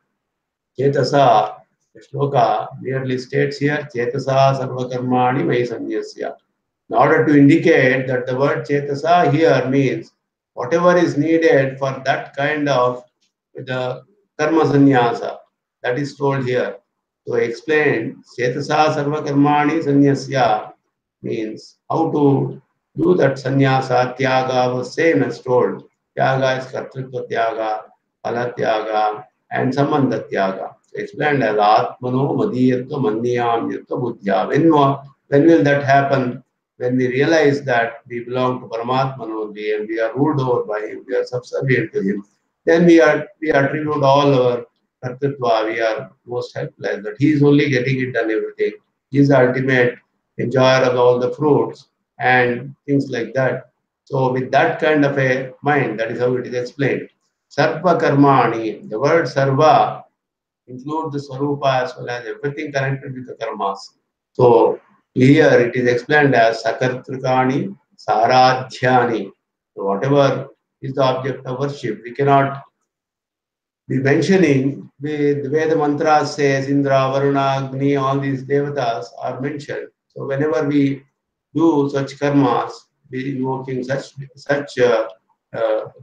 Chetasa, the shloka merely states here, Chetasa sarvakarmani mai sanyasya. In order to indicate that the word Chetasa here means whatever is needed for that kind of the karma sannyasa, that is told here. To explain, Chetasa sarvakarmani sanyasya means how to do that sannyasa. Tyaga was same as told. Tyaga is kartrutva tyaga, phala tyaga, and samandha tyaga. So explained as atmano madiyatva manniyamyatva buddhya. When will that happen? When we realize that we belong to Paramatman only and we are ruled over by him, we are subservient to him, then we attribute all our kartritva, we are most helpless, that he is only getting it done everything. He is the ultimate enjoyer of all the fruits and things like that. So with that kind of a mind, that is how it is explained. Sarva karmani, the word sarva includes the swarupa as well as everything connected with the karmas. So here it is explained as sakartrikani, saradhyani. So whatever is the object of worship, we cannot be mentioning with the way the mantra says Indra, Varuna, Agni, all these devatas are mentioned. So whenever we do such karmas, we invoking such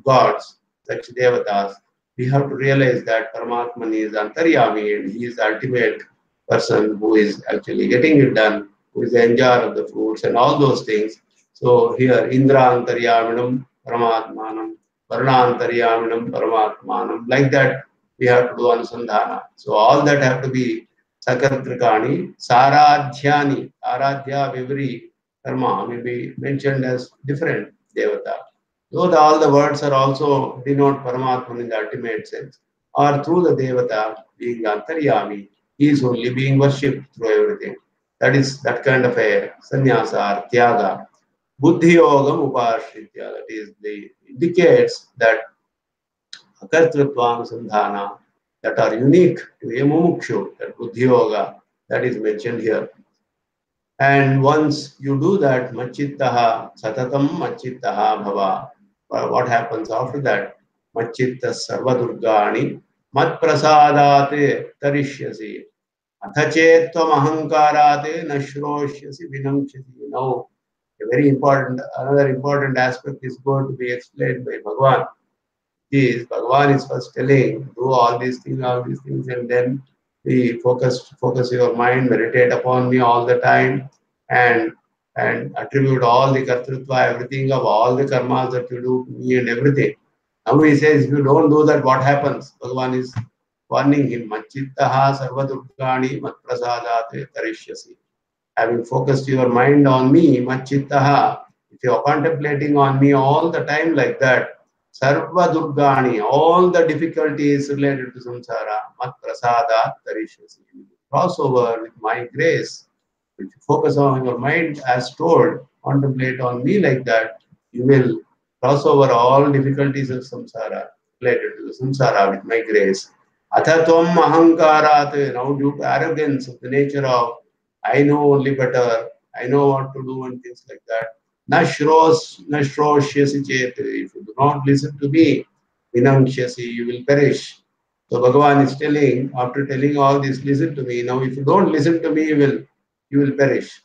gods, such devatas, we have to realize that Paramatman is Antaryami and he is the ultimate person who is actually getting it done, who is the enjoyer of the fruits and all those things. So here Indra Antaryaminam Paramatmanam, Varuna Antaryaminam Paramatmanam, like that we have to do Anusandhana. So all that have to be Sakartrikani, Saradhyani, Aradhya, every karma may be mentioned as different devata. Though all the words are also denote Paramatman in the ultimate sense, or through the devata being Antaryami, he is only being worshipped through everything. That is that kind of a sannyasa or tyaga. Buddhi yogam upashritya, that is, the indicates that akartrutva that are unique to a mumukshu, that buddhi yoga, that is mentioned here. And once you do that, machittaha, satatam machittaha bhava. What happens after that? Machitta sarvadurgani mat prasadate tarishyasi. Athachetvam ahankarate nashroshyasi vinamshyasi. Now, another important aspect is going to be explained by Bhagavan. Bhagavan is first telling, do all these things, and then be focus your mind, meditate upon me all the time, and attribute all the kartrutva, everything of all the karmas that you do to me and everything. Now he says, if you don't do that, what happens? Bhagavan is warning him, Machittaha sarvadurgani matprasadate tarishyasi. Having focused your mind on me, Machittaha, if you are contemplating on me all the time like that, Sarva Durgani, all the difficulties related to samsara, mat prasada tarishasi. Cross over with my grace. If you focus on your mind as told, contemplate on me like that, you will cross over all difficulties of samsara related to the samsara with my grace. Athatvam ahankarat, now due to arrogance of the nature of I know only better, I know what to do and things like that. Nashroshyasi chet. If you do not listen to me, vinamshyasi, you will perish. So Bhagavan is telling, after telling all this, listen to me. Now if you don't listen to me, you will perish.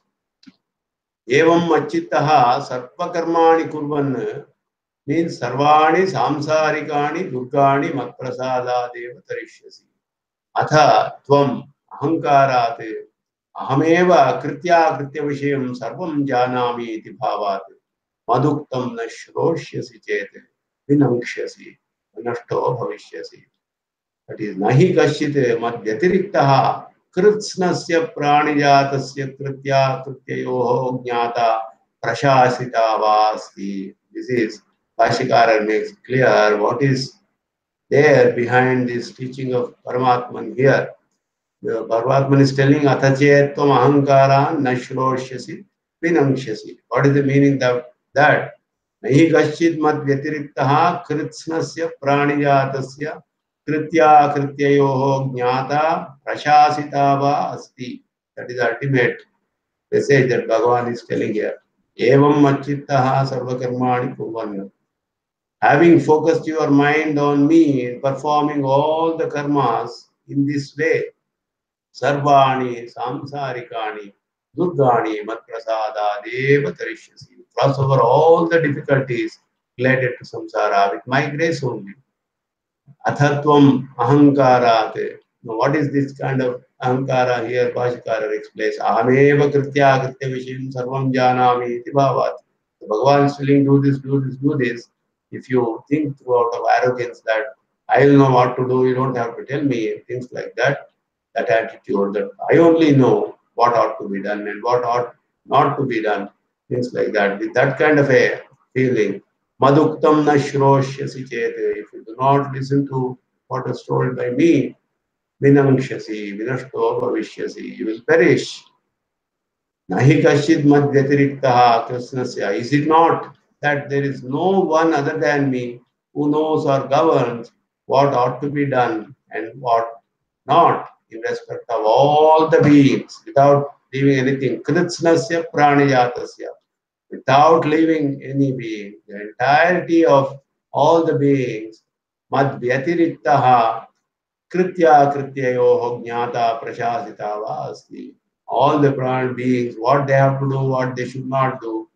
Evam machittaha sarvakarmani kurvan means sarvani samsarikani durgani matprasadadeva tarishyasi. Atha tvam ahankarat ahameva kritya kritya vishayam sarvam janami iti bhavat maduktam na shroshyasi chet vinangshyasi nashto bhavishyasi. That is nahi kashchit madhyatiriktah कृत्स्नस्य प्राणिजातस्य कृत्या कृत्ययोः ज्ञाता प्रशासिता वास्ति. This is Bhashyakara makes clear what is there behind this teaching of Paramatman here. The Paramatman is telling Atachetvam ahankara nashroshyasi vinamshyasi. What is the meaning of that? Nahi kaschid mad vyatiriktah kritsnasya pranijatasya kritya krityayoho jnata prashasita va asti. That is the ultimate message that Bhagavan is telling here. Evam machittaha sarvakarmani kurvanna. Having focused your mind on me, performing all the karmas in this way, sarvani samsarikani durgani matprasada deva tarishyasi. Cross over all the difficulties related to samsara with my grace only. Athatvam ahankarat. Now, what is this kind of ahankara here? Bhashikara explains. Ahameva kritya kritya vishim sarvam janami iti bhavat. So Bhagavan is telling do this, do this, do this. If you think throughout of arrogance that I will know what to do, you don't have to tell me, things like that, that attitude that I only know what ought to be done and what ought not to be done, things like that. With that kind of a feeling, Maduktam na shroshyasi chete. If you do not listen to what is told by me, vinamshyasi, vinashto bhavishyasi, you will perish. Nahi kashid mad vyatiriktaha krishnasya. Is it not that there is no one other than me who knows or governs what ought to be done and what not in respect of all the beings without leaving anything? Kritsnasya pranijatasya. Without leaving any being, the entirety of all the beings, mad vyatiriktaha kritya krityayoho jnata prashasita va asti. All the prana beings, what they have to do, what they should not do.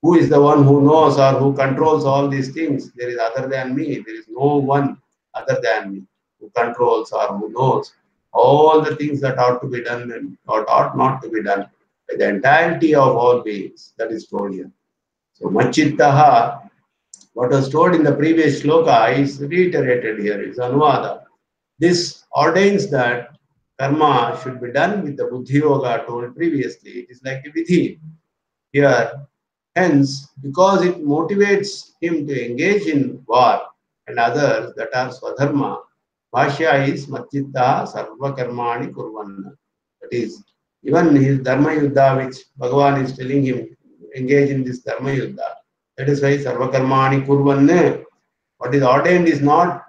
Who is the one who knows or who controls all these things? There is other than me. There is no one other than me who controls or who knows all the things that ought to be done and what ought not to be done by the entirety of all beings. That is told here. So, machittaha, what was told in the previous shloka is reiterated here, is anuvada. This ordains that karma should be done with the buddhi yoga told previously. It is like a vidhi here. Hence, because it motivates him to engage in war and others that are swadharma, Bhashya is machitta sarva karmani kurvanna. That is, even his dharma yuddha, which Bhagavan is telling him, engage in this dharma yuddha. That is why sarva karmani kurvanna. What is ordained is not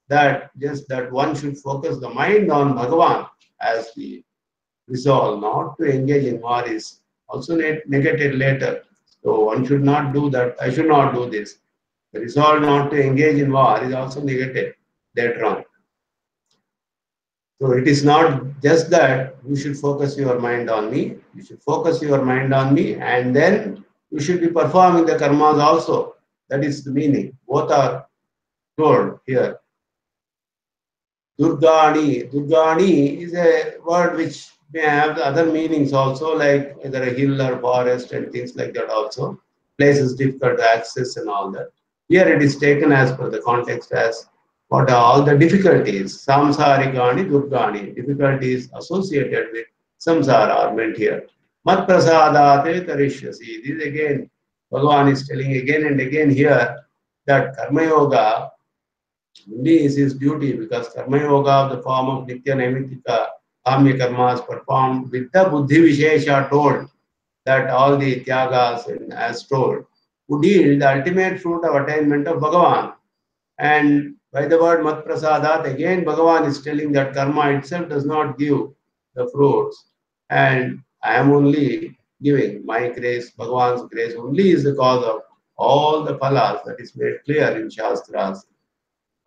that just that one should focus the mind on Bhagavan as the resolve not to engage in war is also negated later. So one should not do that. I should not do this. The resolve not to engage in war is also negated later on. So it is not just that you should focus your mind on me. You should focus your mind on me and then you should be performing the karmas also. That is the meaning. Both are told here. Durgani. Durgani is a word which may have other meanings also, like either a hill or forest and things like that also. Places difficult to access and all that. Here it is taken as per the context as what are all the difficulties. Samsarikani, Durgani. Difficulties associated with samsara are meant here. Mat prasadate tarishyasi. This again, Bhagavan is telling again and again here that Karma Yoga only is his duty because Karma Yoga, the form of Nitya Naimitika, Kamya Karmas performed with the Buddhi Vishesha told that all the Tyagas and as told would yield the ultimate fruit of attainment of Bhagavan. And by the word Mat Prasadat, again Bhagavan is telling that karma itself does not give the fruits. And I am only giving my grace, Bhagavan's grace only is the cause of all the phalas that is made clear in Shastras.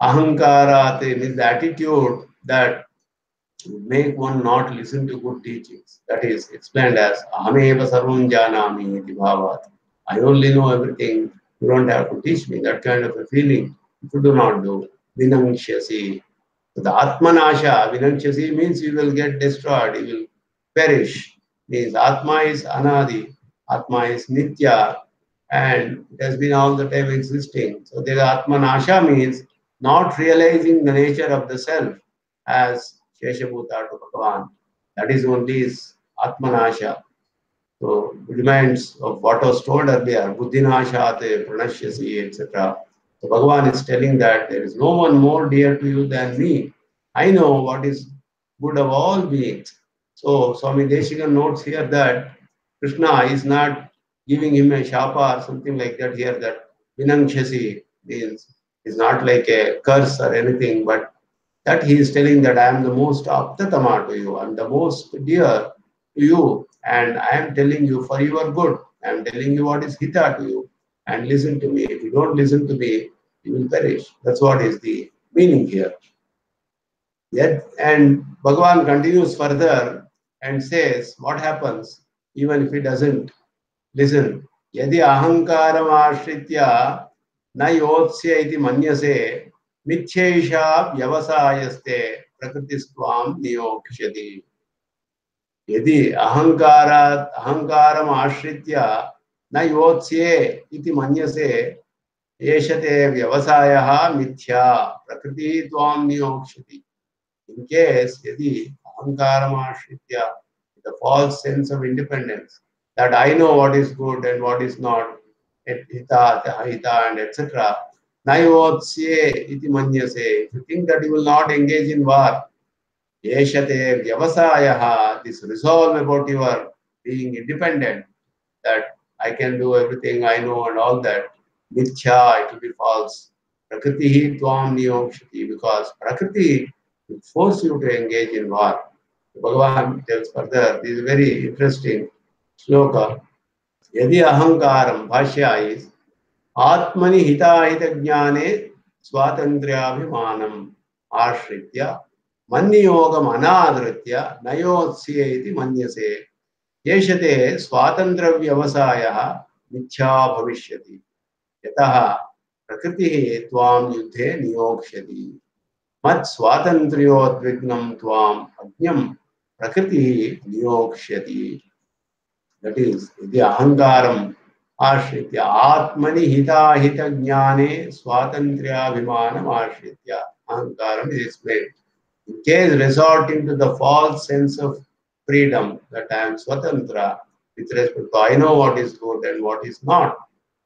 Ahankarat is the attitude that make one not listen to good teachings. That is explained as Ahameva sarvam janami iti bhavat. I only know everything. You don't have to teach me. That kind of a feeling. If you do not do, vinamshyasi. So the Atmanasha, vinamshyasi means you will get destroyed, you will perish. Means Atma is Anadi, Atma is Nitya, and it has been all the time existing. So the Atmanasha means not realizing the nature of the self as Sheshabhuta to Bhagavan. That is only is Atmanasha. So it reminds of what was told earlier, Buddhinashate, Pranashyasi, etc. So Bhagavan is telling that there is no one more dear to you than me. I know what is good of all beings. So Swami Deshikan notes here that Krishna is not giving him a shapa or something like that here, that Vinangshasi means is not like a curse or anything, but that he is telling that I am the most aptatama to you, I am the most dear to you, and I am telling you for your good. I am telling you what is hita to you, and listen to me. If you don't listen to me, you will perish. That's what is the meaning here. Yet, and Bhagavan continues further and says, what happens even if he doesn't listen? Yadi ahankaram ashritya na yotsya iti manyase mithyaisha vyavasayaste prakritistvam niyokshati. Yadi ahankaram ashritya na yotsye iti manyase yeshate vyavasayaha mithya prakriti tvam niyokshati. In case, yadi ahankaramashritya, the false sense of independence, that I know what is good and what is not, hita, hita, and etc. Naivotsye iti manyase. If you think that you will not engage in war, yeshate vyavasayaha, this resolve about your being independent, that I can do everything I know and all that, mithya, it will be false. Prakriti tvam niyokshati, because Prakriti will force you to engage in war. Bhagavan tells further, this is very interesting shloka. Yadi ahankaram, Bhashya is, Atmani hitahita jnane swatantriyabhimanam ashritya manniyogam anadritya nayotsye iti manyase yeshate स्वातंत्र व्यवसायः मिथ्या भविष्यति यतः प्रकृतिः त्वां युद्धे नियोक्ष्यति मत् स्वातंत्र्योद्विग्नं त्वां अज्ञं प्रकृतिः नियोक्ष्यति. That is the ahankaram ashritya atmani hitahita jnane swatantriyabhimanam ashritya. Ahankaram is explained. In case resorting to the false sense of freedom, that I am swatantra, with respect to I know what is good and what is not.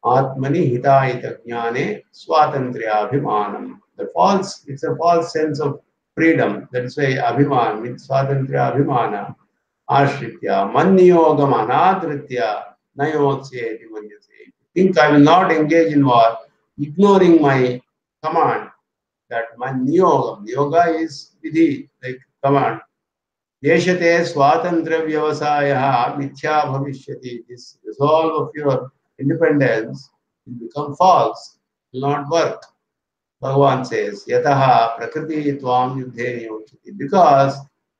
Atmani hitahita jnane swatantriyabhimanam. The false, it's a false sense of freedom. That is why abhiman means swatantriya abhimana. Ashritya, manniyogam anadritya, nayotsye manyase. Think I will not engage in war, ignoring my command, that my niyogam, yoga is vidhi, like command. Yeshate swatantra vyavasayaha mithya bhavishyati. This resolve of your independence will become false, will not work. Bhagavan says, Yataha Prakriti Tvam Yudhe Niyokshati. Because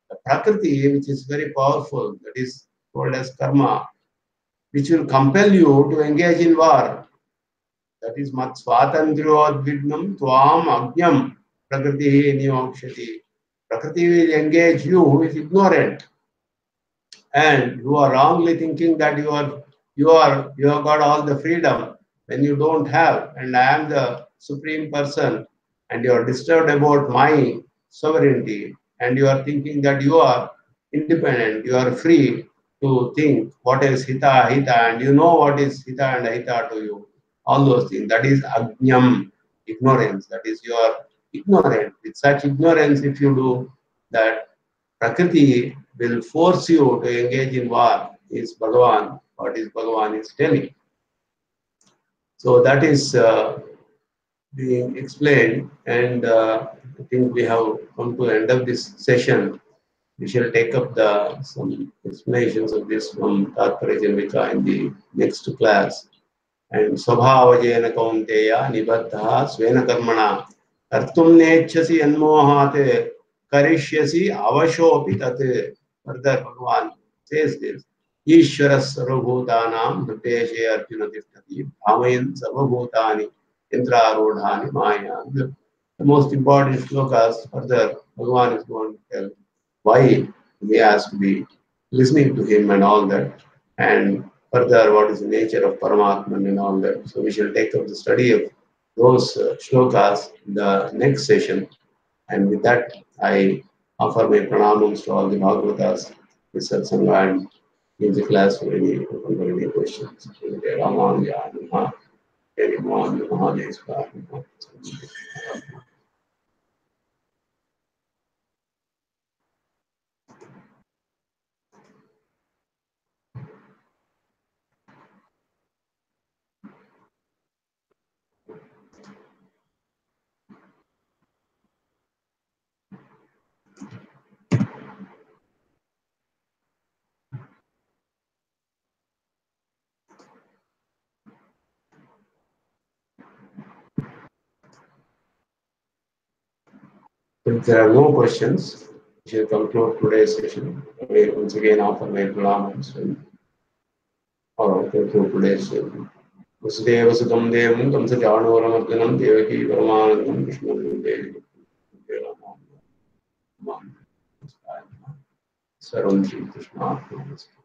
the Prakriti, which is very powerful, that is called as karma, which will compel you to engage in war. That is Mat Swatandriyodvignam Tvam Agnyam Prakriti Niyokshati. Prakriti will engage you who is ignorant, and you are wrongly thinking that you have got all the freedom when you don't have, and I am the supreme person, and you are disturbed about my sovereignty, and you are thinking that you are independent, you are free to think what is hita, and you know what is hita and ahita to you, all those things. That is agnyam, ignorance. That is you are ignorant. With such ignorance, if you do that, Prakriti will force you to engage in war, is Bhagavan, what is Bhagavan is telling. So that is being explained, and I think we have come to the end of this session. We shall take up some explanations of this from Tatparya Janvika in the next class. And Swabhavajena Kaunteya Nibaddha Svena Karmana Kartum Nechasi Anmohate karishyasi avashopi tat. Further, Bhagavan says this. Ishvara sarvabhutanam hriteshe arjuna tishtati bhamayan sarvabhutani indrarudhani maya. The most important shlokas. Further, Bhagavan is going to tell why he has to be listening to him and all that. And further, what is the nature of Paramatman and all that. So we shall take up the study of those shlokas in the next session. And with that, I offer my pranamams to all the Bhagavatas, the Satsanga, and in the class for any questions. rAmAnuja, Namaha, Namaha, Namaha, If there are no questions, we shall conclude today's session. I once again offer my pranamams or conclude today's session. वसुदेवसुतं देवं कंसचाणूरमर्दनं देवकी परमानन्दं कृष्णं वन्दे सर्वं श्रीकृष्णार्पणमस्तु।